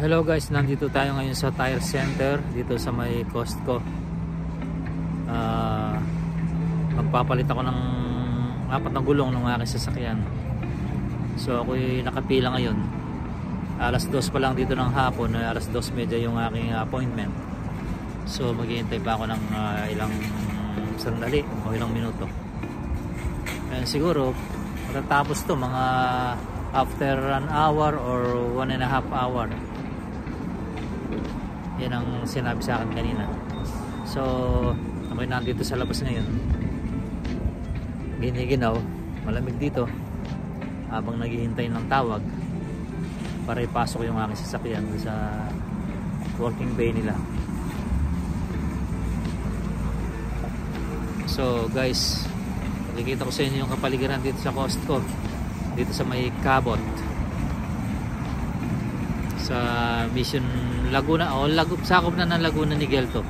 Hello guys, nandito tayo ngayon sa tire center dito sa may Costco. Magpapalit ako ng 4 na gulong ng aking sasakyan. So ako'y nakapila ngayon. Alas 2 pa lang dito ng hapon, alas 2:30 yung aking appointment. So maghihintay pa ako ng ilang sandali o ilang minuto. And siguro matatapos to mga after an hour or 1.5 hour. Yan ang sinabi sa akin kanina. So ako'y nandito sa labas ngayon, giniginaw, malamig dito habang naghihintay ng tawag para ipasok yung aking sasakyan sa working bay nila. So guys, nakikita ko sa inyo yung kapaligiran dito sa Costco, dito sa may Cabot, sa Mission Laguna o sakop na ng Laguna Niguel to.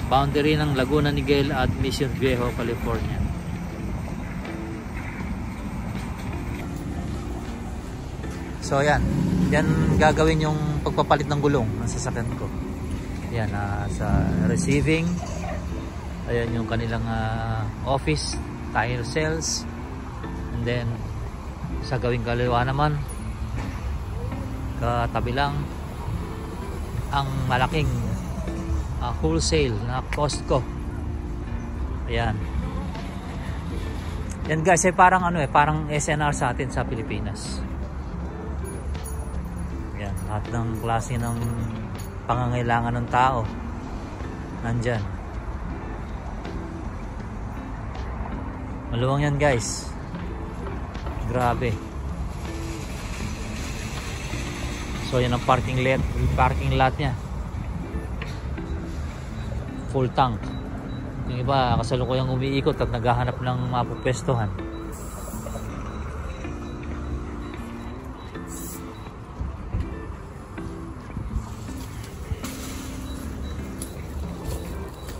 Boundary ng Laguna Niguel at Mission Viejo, California. So yan gagawin yung pagpapalit ng gulong ng sasakyan ko. Yan sa receiving. Ayan yung kanilang office, tire sales. And then sa gawing kaliwa naman, katabi lang ang malaking wholesale na Costco. Ayan. Yan guys, ay parang parang SNR sa atin sa Pilipinas. Yan, lahat ng klase ng pangangailangan ng tao nandyan. Maluwang yan guys. Grabe. So yan ang parking lot niya. Full tank. Yung iba kasalukuyang umiikot at naghahanap ng mapupwestuhan.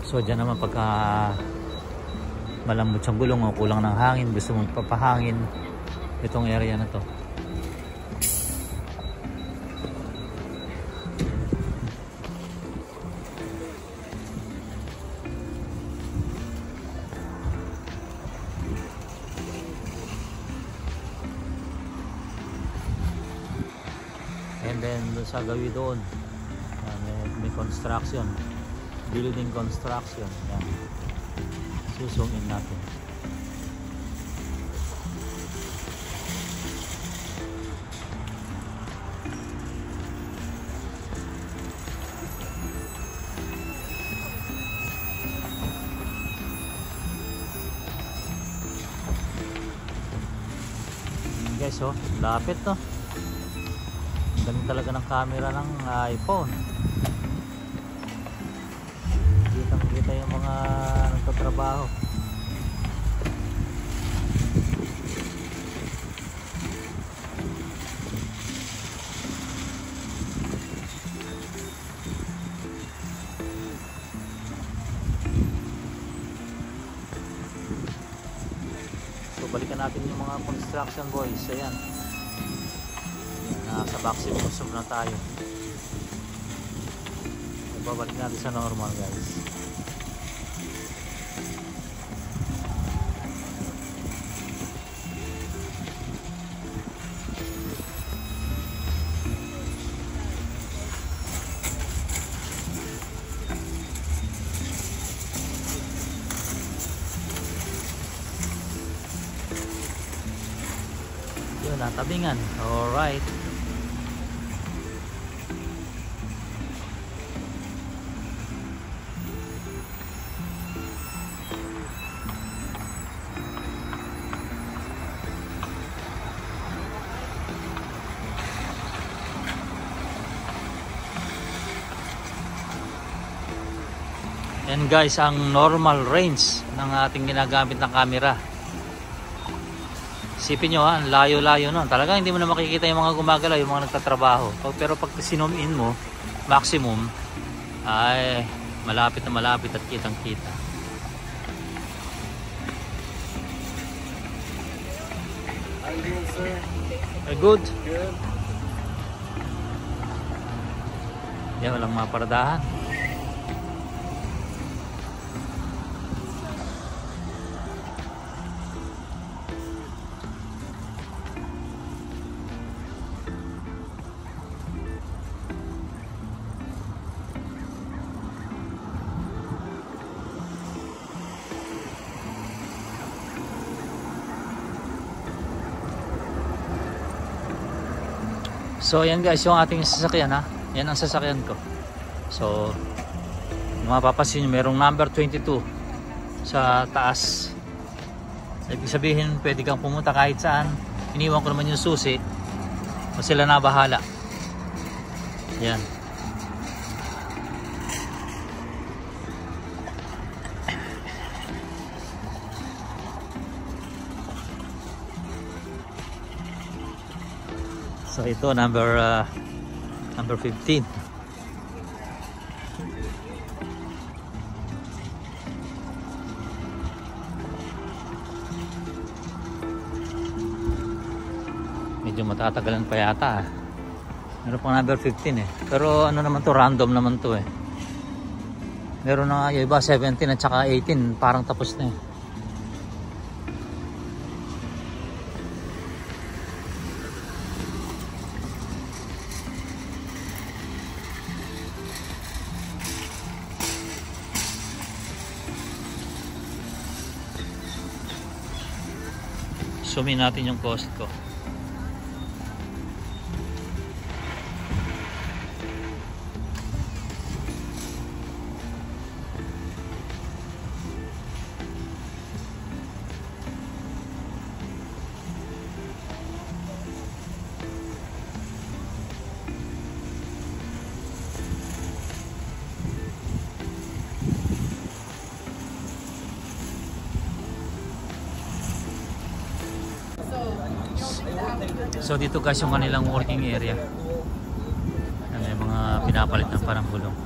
So dyan naman pagka malambot siyang gulong o kulang ng hangin, gusto mong papahangin, itong area na to. And then sa gawi doon, may construction, building construction. Yan, susungin natin. Guys, lapit to. Ganda talaga ng camera ng iPhone. Kita yung mga nagtatrabaho. So balikan natin yung mga construction boys. Ayan, nasa maximum zoom na tayo. Babalik natin sa normal guys. Yun, natabingan. Alright. Yan guys, ang normal range ng ating ginagamit na camera. Isipin nyo ang layo-layo nun. Talaga hindi mo na makikita yung mga gumagalaw, yung mga nagtatrabaho. Pero pag sinom in mo, maximum, ay malapit na malapit at kitang-kita. How are you doing, sir? Good? Good. Yan, walang mga paradahan. So ayan guys, yung ating sasakyan ha. Yan ang sasakyan ko. So mapapansin nyo, merong number 22 sa taas. Ibig sabihin pwede kang pumunta kahit saan. Iniwan ko naman yung susi, o sila na bahala. Yan. So ito number 15. Medyo matatagalan pa yata. Meron pang number 15 eh. Pero ano naman to, random naman to eh. Meron na nga yung iba 17 at saka 18, parang tapos na eh. Sumin natin yung cost ko. So dito guys yung kanilang working area. May mga pinapalit ng parang gulong.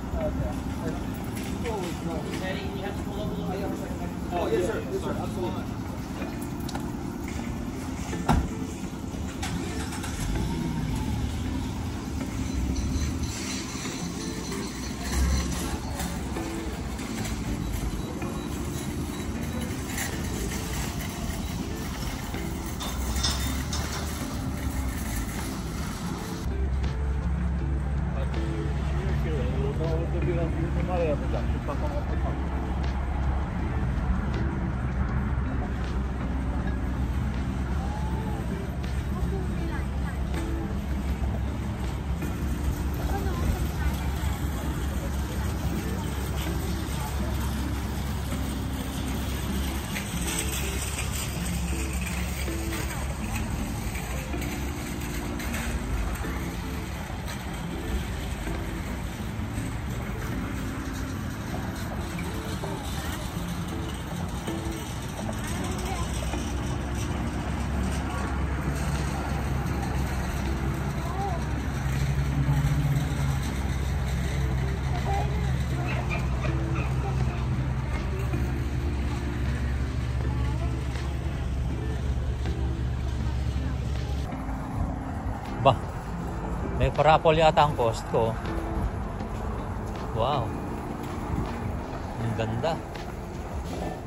Ba, may parapol yata ang cost ko. Wow, ang ganda.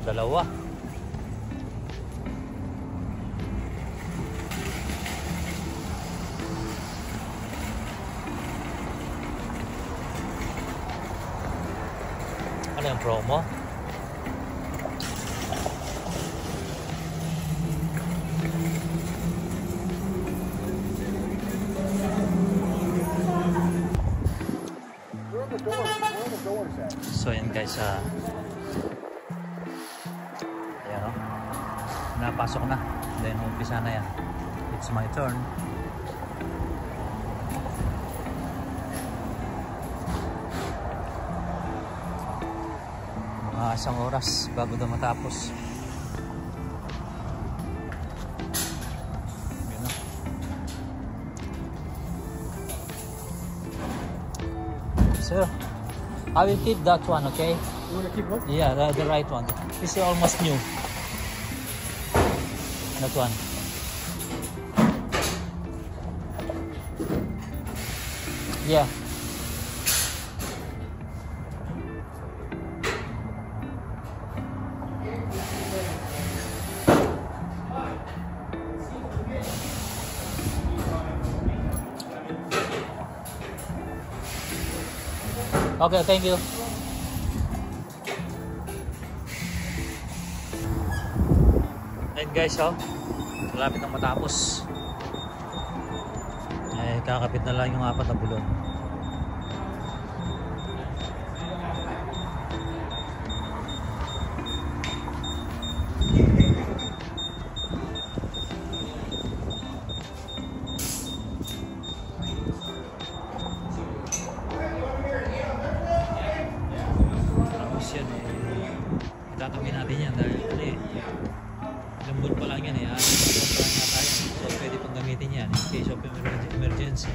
Dalawa. Ano yung promo? So yun guys, ayan o, napasok na, then umpisa na yan. It's my turn. Mga isang oras bago daw matapos. So I will keep that one, okay? You want to keep what? Yeah, the right one. This is almost new. That one. Yeah. Okay, thank you. Ayun guys, oh. Malapit nang matapos. Eh, kakapit na lang yung 4 na bulong. Tapos yan eh. Itatabi natin yan dahil ano eh. Ilang buwan pa lang yan eh. So pwede pang gamitin yan in case of emergency.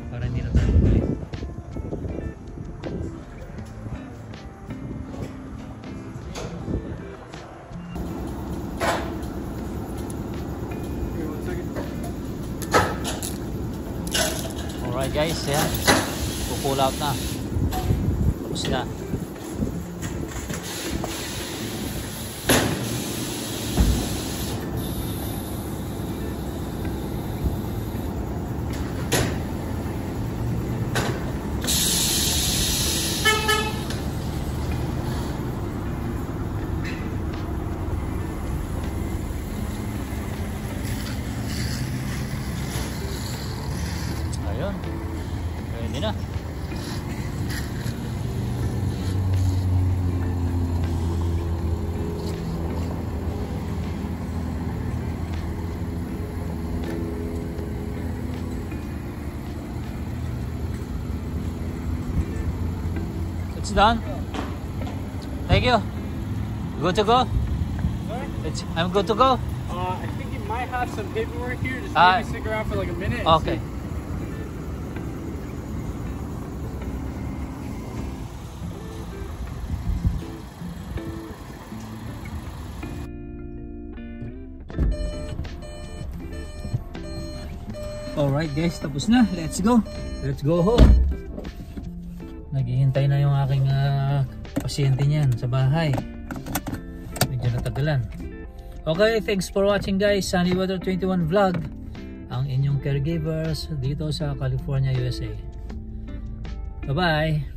Para hindi na tayo magalit. Alright guys, yan. Pull out na. Tapos na. Ayun. Pwede na. It's done. Thank you. Good to go? I'm good to go. I think you might have some paperwork here. Just Ah. maybe stick around for like a minute. and Okay. see. Alright guys, tapos na. Let's go. Let's go home. Naghihintay na yung aking pasyente niyan sa bahay. Medyo natagalan. Okay, thanks for watching guys. Sunny Weather 21 Vlog. Ang inyong caregivers dito sa California, USA. Bye-bye.